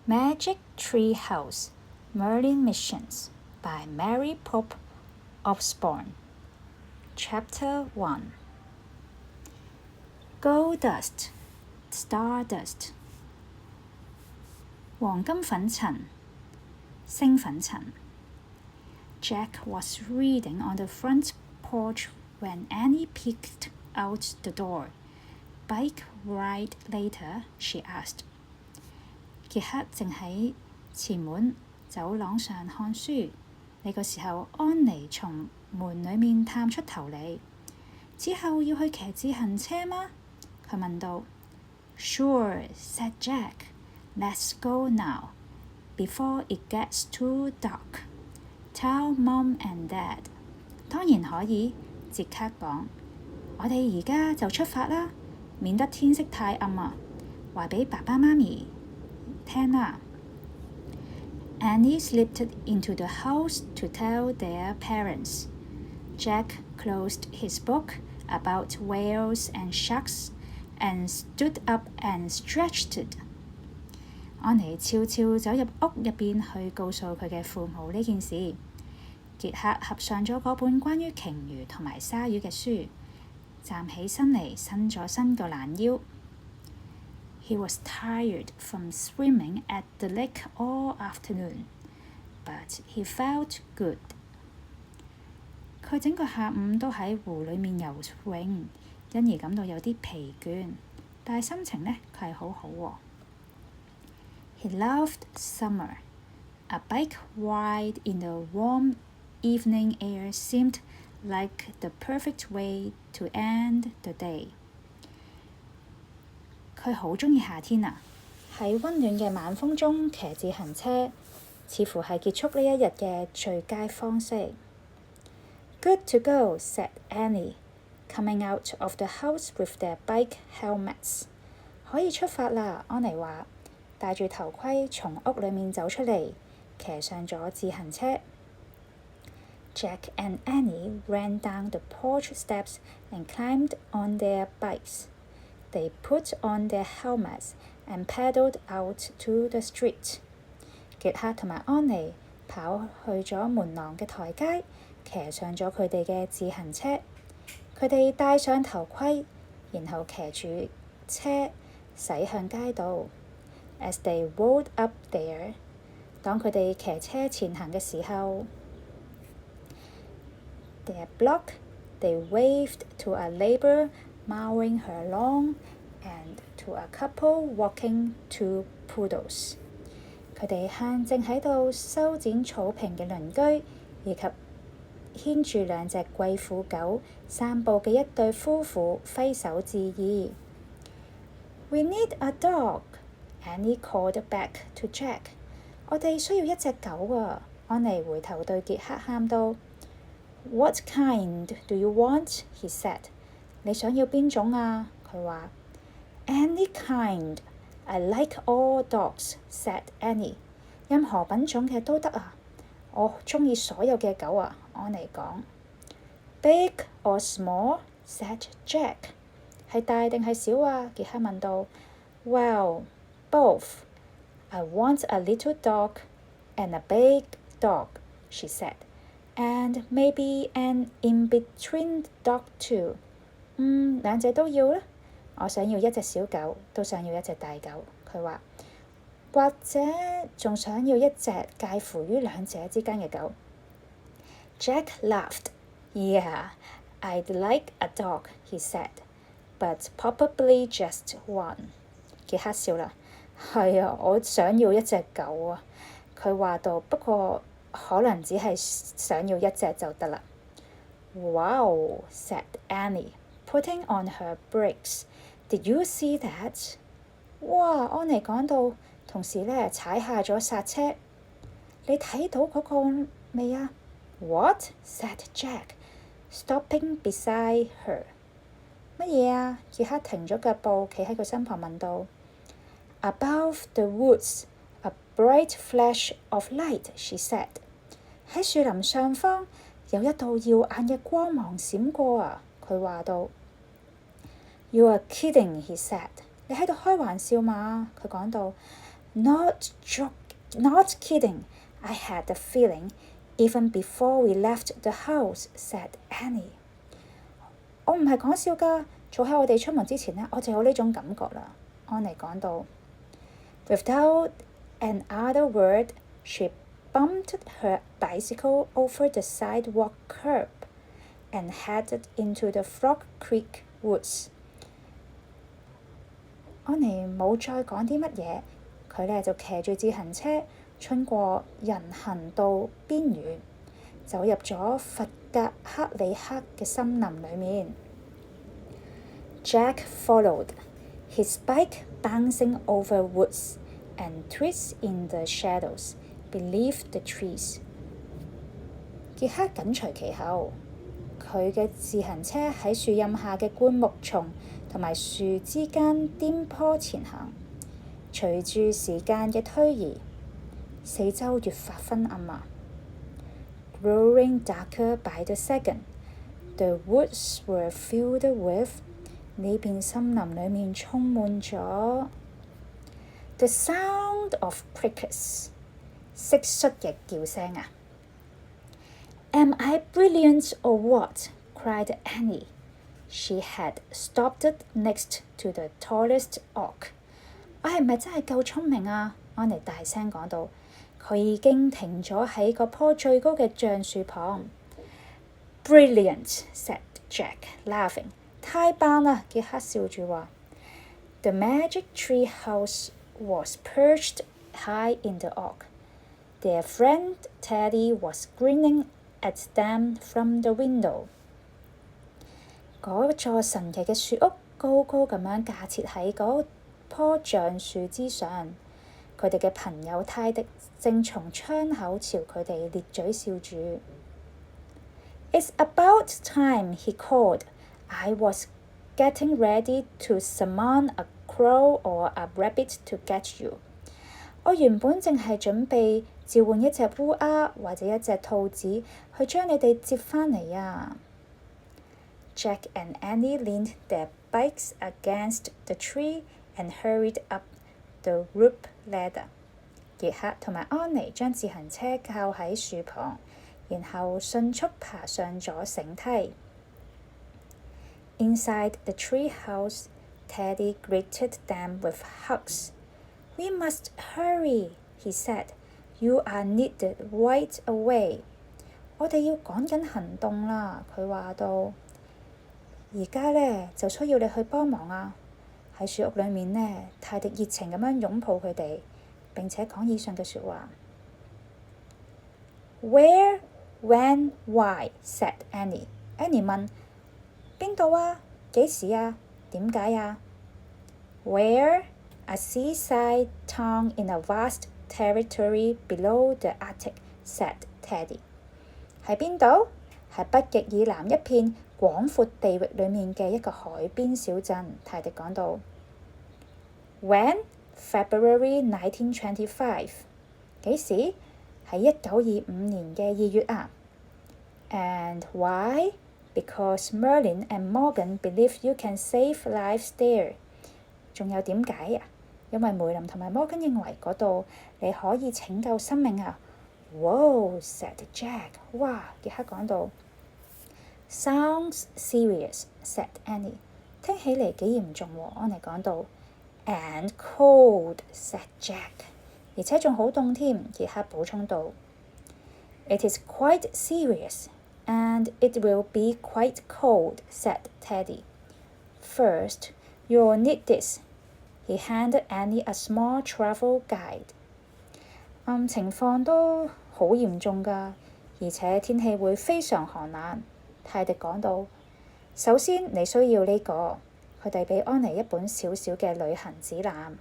Magic Tree House Merlin Missions by Mary Pope Osborne Chapter 1 Gold Dust Stardust 黃金粉塵星粉塵 Jack was reading on the front porch when Annie peeked out the door. Bike ride later, she asked. 傑克正喺前門走廊上看書，呢個時候安妮從門裡面探出頭嚟。之後要去騎自行車嗎？佢問道。Sure, said Jack. Let's go now, before it gets too dark. Tell Mom and Dad. 當然可以，傑克講。我哋而家就出發啦，免得天色太暗啊！話俾爸爸媽咪聽啦。Annie slipped into the house to tell their parents. Jack closed his book about whales and sharks and stood up and stretched. 安妮悄悄走入屋入邊去告訴佢嘅父母呢件事。傑克合上咗嗰本關於鯨魚同埋鯊魚嘅書，站起身嚟伸咗伸個懶腰。He was tired from swimming at the lake all afternoon, but he felt good. 佢整個下午都喺湖裡面游泳，因而感到有啲疲倦，但係心情呢，佢係好好喎。He loved summer. A bike ride in the warm evening air seemed like the perfect way to end the day. 佢好鍾意夏天啊！喺溫暖嘅晚風中騎自行車，似乎係結束呢一日嘅最佳方式。Good to go, said Annie, coming out of the house with their bike helmets. 可以出發啦，安妮話，戴住頭盔從屋裡面走出嚟，騎上咗自行車。Jack and Annie ran down the porch steps and climbed on their bikes.They put on their helmets and paddled out to the street. 傑克同埋安妮跑去咗門廊嘅台階，騎上咗佢哋嘅自行車。佢哋戴上頭盔，然後騎住車駛向街道。As they rode up there, 當佢哋騎車前行嘅時候 their block, they waved to a neighbor mowing her lawn and to a couple walking two poodles. 佢哋向正喺度修剪草坪嘅鄰居，以及牽住兩隻貴婦狗散步嘅一對夫婦揮手致意。We need a dog, Annie called back to Jack. 我哋需要一隻狗啊！安妮回頭對傑克喊道。What kind do you want? He said. 你想要邊種啊？佢話。Any kind. I like all dogs, said Annie. 任何品種嘅都得啊！我鍾意所有嘅狗啊！安妮講。Big or small? said Jack. 係大定係小啊？傑克問道。Well, both. I want a little dog and a big dog, she said. And maybe an in-between dog too. 兩隻都要啦。我想要一隻小狗，都想要一隻大狗。佢話，或者仲想要一隻介乎於兩者之間嘅狗。Jack laughed. Yeah, I'd like a dog, he said, but probably just one. 傑克笑啦。係啊，我想要一隻狗啊。佢話到，不過可能只係想要一隻就得啦。Wow, said Annie.Putting on her brakes. Did you see that? 哇！安妮講到，同時呢踩下咗剎車。你睇到嗰個未啊 ？What? said Jack, stopping beside her. 乜嘢啊？傑克停咗腳步，企喺佢身旁問道。Above the woods, a bright flash of light, she said. 喺樹林上方有一道耀眼嘅光芒閃過啊！佢話到。You are kidding, he said. 你喺度開玩笑嘛？佢講到 Not kidding. I had the feeling, even before we left the house, said Annie. 我唔係講笑㗎，早喺我哋出門之前呢，我就有呢種感覺啦。安妮講到。Without another word, she bumped her bicycle over the sidewalk curb and headed into the Frog Creek woods. 安妮冇再講啲乜嘢，佢呢就騎住自行車穿過人行道邊緣，走入咗佛格克里克嘅森林裏面。Jack followed, his bike bouncing over woods and twists in the shadows beneath the trees. 傑克緊隨其後，佢嘅自行車喺樹蔭下嘅灌木叢同埋樹之間顛簸前行。隨住時間嘅推移，四周越發昏暗啊。Growing darker by the second, the woods were filled with 呢片森林裏面充滿咗 the sound of crickets 蟋蟀嘅叫聲啊。Am I brilliant or what? cried Annie. She had stopped next to the tallest oak. 我係咪真係夠聰明啊？安妮大聲講到。佢已經停咗喺嗰棵最高嘅橡樹旁。Brilliant, said Jack, laughing. 太棒啦！傑克笑住話。The magic tree house was perched high in the oak. Their friend Teddy was grinning at them from the window. 嗰座神奇嘅樹屋高高咁樣架設喺嗰棵橡樹之上。佢哋嘅朋友泰迪正從窗口朝佢哋咧嘴笑住。It's about time, he called. I was getting ready to summon a crow or a rabbit to get you. 我原本淨係準備召喚一隻烏鴉或者一隻兔子去將你哋接返嚟啊。Jack and Annie leaned their bikes against the tree and hurried up the rope ladder. 傑克同埋安妮將自行車靠喺樹旁，然後迅速爬上咗繩梯。Inside the tree house, Teddy greeted them with hugs. We must hurry, he said. You are needed right away. 我哋要趕緊行動啦，佢話到。而家呢，就需要你去幫忙啊！喺樹屋裏面呢，泰迪熱情咁樣擁抱佢哋，並且講以上嘅説話。Where, when, why? said Annie. Annie 問：邊度啊？幾時啊？點解啊 ？Where? A seaside town in a vast territory below the Arctic, said Teddy. 喺邊度？係北極以南一片廣闊地域裏面嘅一個海邊小鎮。泰迪講到。When? February 1925. 幾時？喺1925年嘅2月啊。And why? Because Merlin and Morgan believe you can save lives there. 仲有點解啊？因為梅林同埋摩根認為嗰度你可以拯救生命啊。Whoa, said Jack. 哇！傑克講到。Sounds serious, said Annie. 聽起嚟幾嚴重喎，安妮講到。And cold, said Jack. 而且仲好凍添，傑克補充道。It is quite serious, and it will be quite cold, said Teddy. First, you'll need this. He handed Annie a small travel guide. 情況都好嚴重㗎，而且天氣會非常寒冷。泰迪講到。首先，你需要呢個。佢遞俾安妮一本小小嘅旅行指南。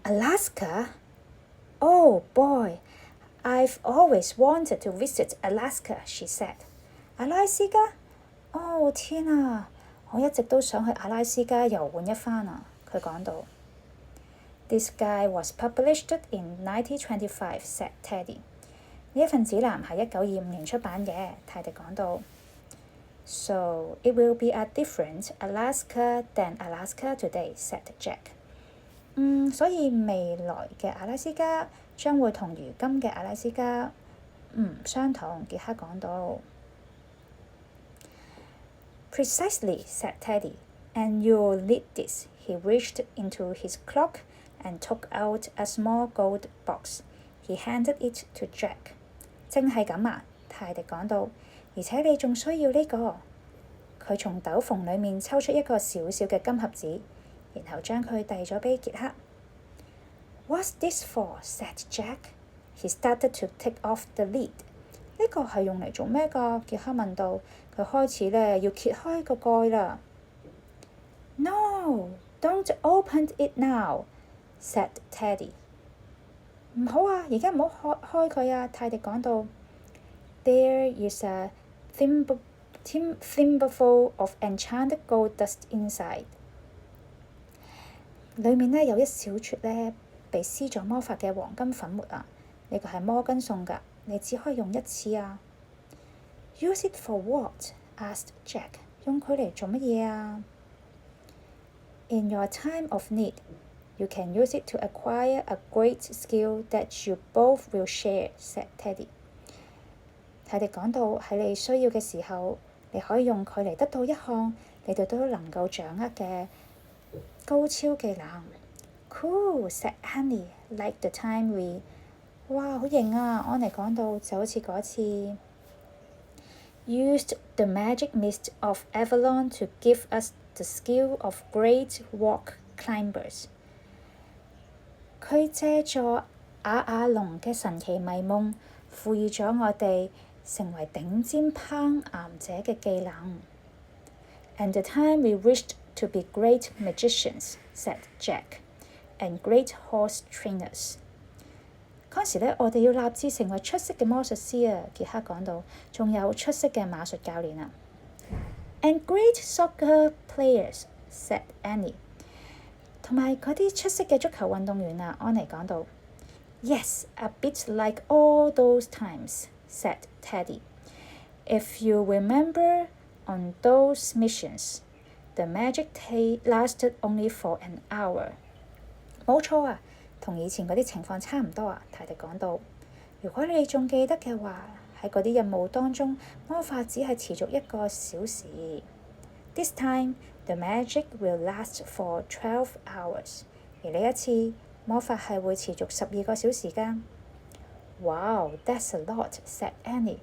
Alaska? Oh boy, I've always wanted to visit Alaska, she said. 阿拉斯加？哦天啊！我一直都想去阿拉斯加遊玩一番啊！佢講到。This guide was published in 1925, said Teddy. 呢一份指南係1925年出版嘅，泰迪講到。So it will be a different Alaska than Alaska today, said Jack. 所以未來嘅阿拉斯加將會同如今嘅阿拉斯加唔相同。傑克講到。Precisely, said Teddy, and you'll need this. He reached into his cloak and took out a small gold box. He handed it to Jack. 正係咁啊，泰迪講到，而且你仲需要呢個。佢從斗篷裡面抽出一個小小嘅金盒子，然後將佢遞咗俾傑克。What's this for? said Jack. He started to take off the lid. 呢個係用嚟做咩㗎？傑克問道。佢開始呢要揭開個蓋啦。No, don't open it now, said Teddy. 唔好啊，而家唔好開佢啊！泰迪講到。There is a thimbleful of enchanted gold dust inside. 裡面呢有一小撮呢被施咗魔法嘅黃金粉末啊！呢個係摩根送㗎，你只可以用一次啊。Use it for what? asked Jack. 用佢嚟做乜嘢啊？ In your time of need, you can use it to acquire a great skill that you both will share, said Teddy. 泰迪講到喺你需要嘅時候，你可以用佢嚟得到一項你哋都能夠掌握嘅高超技能。Cool, said Annie. Like the time we 哇，好型啊！安妮講到就好似嗰次。Used the magic mist of Avalon to give us the skill of great rock climbers. 佢借助亞龍嘅神奇迷夢，賦予咗我哋成為頂尖攀岩者嘅技能。And the time we wished to be great magicians, said Jack, and great horse trainers. 嗰時呢，我哋要立志成為出色嘅魔術師啊！傑克講到，仲有出色嘅馬術教練啊。And great soccer players, said Annie. 同埋嗰啲出色嘅足球運動員啊，安妮講到。Yes, a bit like all those times, said Teddy. If you remember, on those missions, the magic lasted only for an hour. 冇錯啊！同以前嗰啲情況差唔多啊，泰迪講到。如果你仲記得嘅話，喺嗰啲任務當中，魔法只係持續1個小時。This time, the magic will last for 12 hours. 而呢一次，魔法係會持續12個小時㗎。Wow, that's a lot, said Annie.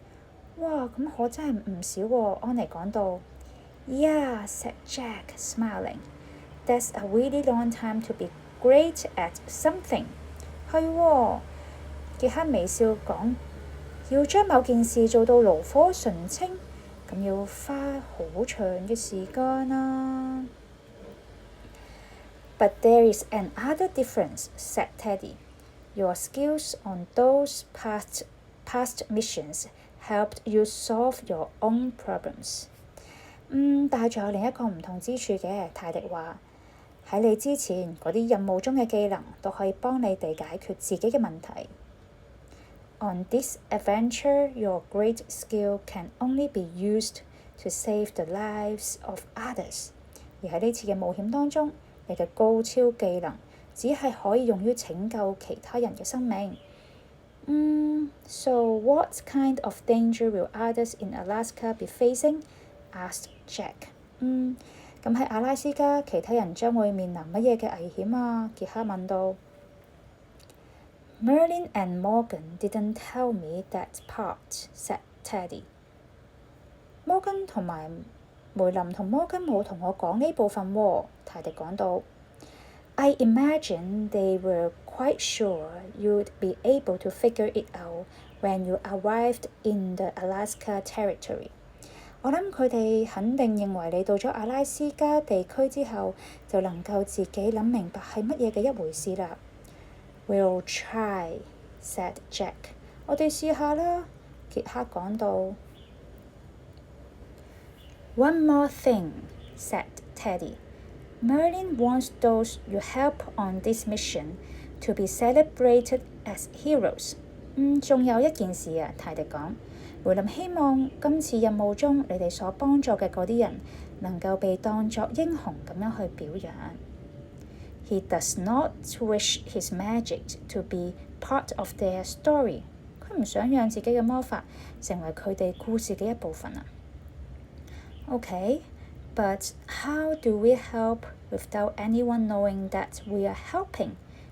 哇，咁可真係唔少喎，安妮講到。Yeah, said Jack, smiling. That's a really long time to be great at something. 係喎，傑克微笑講，要將某件事做到爐火純青，咁要花好長嘅時間啦。But there is another difference, said Teddy. Your skills on those past missions helped you solve your own problems. 但係仲有另一個唔同之處嘅，泰迪話。喺你之前嗰啲任務中嘅技能都可以幫你哋解決自己嘅問題。On this adventure, your great skill can only be used to save the lives of others. 而喺呢次嘅冒險當中，你嘅高超技能只係可以用於拯救其他人嘅生命。So what kind of danger will others in Alaska be facing? asked Jack. 咁喺阿拉斯加，其他人將會面臨乜嘢嘅危險啊？傑克問道。Merlin and Morgan didn't tell me that part, said Teddy. 摩根同埋梅林同摩根冇同我講呢部分喎，泰迪講到。I imagine they were quite sure you'd be able to figure it out when you arrived in the Alaska territory.我諗佢哋肯定認為你到咗阿拉斯加地區之後，就能夠自己諗明白係乜嘢嘅一回事啦。We'll try, said Jack. 我哋試下啦，傑克講到。One more thing, said Teddy. Merlin wants those you help on this mission to be celebrated as heroes. 仲有一件事啊，泰迪講。梅林希望今次任務中你哋所幫助嘅嗰啲人能夠被當作英雄咁樣去表揚。He does not wish his magic to be part of their story. 佢唔想讓自己嘅魔法成為佢哋故事嘅一部分啊。Okay, but how do we help without anyone knowing that we are helping?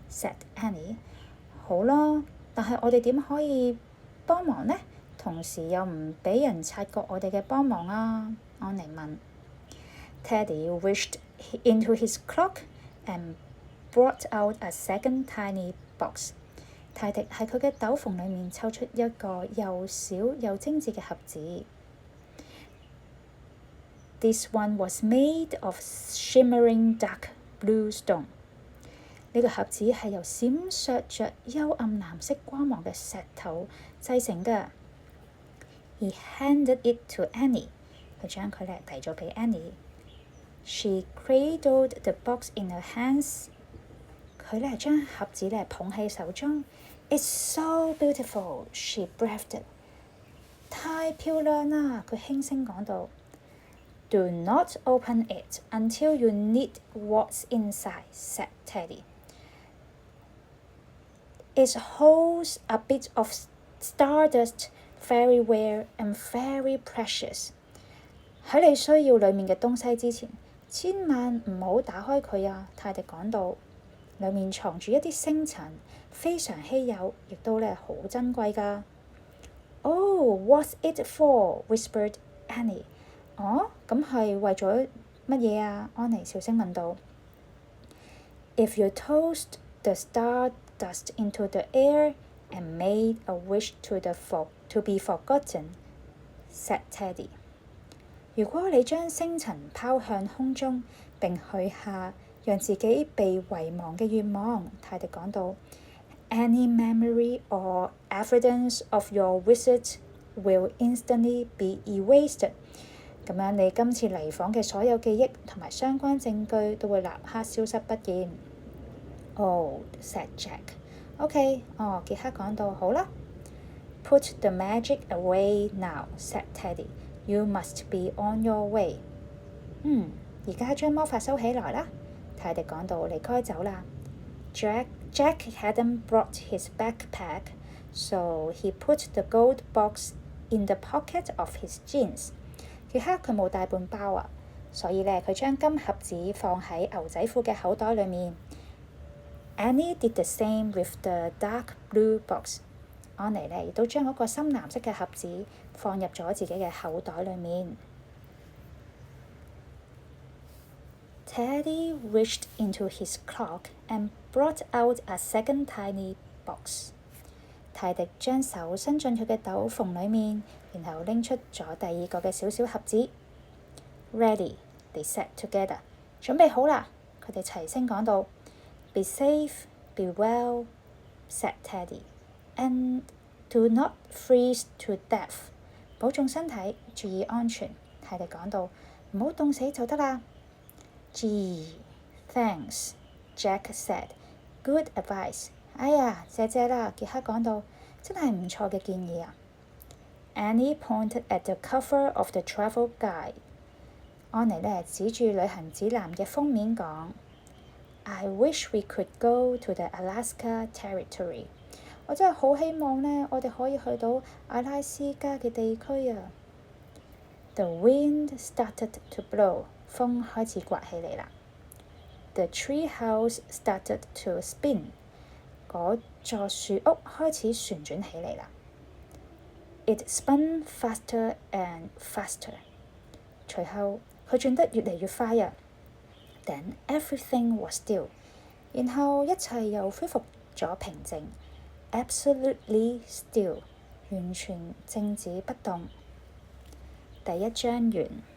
Said Annie. 好啦，但係我哋點可以幫忙呢？同時又唔俾人察覺我哋嘅幫忙啊？安妮問。Teddy reached into his cloak and brought out a second tiny box. 泰迪喺佢嘅斗篷裡面抽出一個又小又精緻嘅盒子。This one was made of shimmering dark blue stone. 呢個盒子係由閃爍着幽暗藍色光芒嘅石頭製成嘅。He handed it to Annie. 佢將佢遞咗俾 Annie。She cradled the box in her hands. 佢將盒子捧喺手中。It's so beautiful, she breathed. 太漂亮啦！佢輕聲講到。Do not open it until you need what's inside, said Teddy. It holds a bit of stardust, very rare and very precious. 喺你需要裡面嘅東西之前，千萬唔好打開佢啊！泰迪講到，裡面藏住一啲星塵，非常稀有，亦都好珍貴㗎。Oh, what's it for? Whispered Annie. 哦，咁係為咗乜嘢啊？安妮小聲問道。If you tossed the stardust into the air and made a wish to be forgotten, said Teddy. 如果你將星塵拋向空中並許下讓自己被遺忘嘅願望，泰迪講到 Any memory or evidence of your visit will instantly be erased. 咁樣你今次嚟訪嘅所有記憶同埋相關證據都會立刻消失不見。Oh, said Jack. OK, 傑克講到好啦。Put the magic away now, said Teddy. You must be on your way. 而家將魔法收起來啦。泰迪講到你該走啦。Jack hadn't brought his backpack, so he put the gold box in the pocket of his jeans. 傑克佢冇帶半包啊，所以佢將金盒子放喺牛仔褲嘅口袋裡面。Annie did the same with the dark blue box. 安妮亦都將嗰個深藍色嘅盒子放入咗自己嘅口袋裡面。Teddy reached into his cloak and brought out a second tiny box. 泰迪將手伸進佢嘅斗篷裡面，然後拎出咗第二個嘅小小盒子。Ready, they said together. 準備好啦，佢哋齊聲講到。Be safe, be well, said Teddy, and do not freeze to death. 保重身體，注意安全。泰迪講到，唔好凍死就得啦。Gee, thanks, Jack said. Good advice. 哎呀，謝謝啦，傑克講到，真係唔錯嘅建議啊。Annie pointed at the cover of the travel guide. 安妮指住旅行指南嘅封面講。I wish we could go to the Alaska Territory. 我真係好希望我哋可以去到阿拉斯加嘅地區啊。The wind started to blow. 風開始刮起嚟啦。The tree house started to spin. 嗰座樹屋開始旋轉起嚟啦。It spun faster and faster. 隨後佢轉得越嚟越快啊。Then everything was still. 然後一切又恢復咗平靜。Absolutely still. 完全靜止不動。第一章完。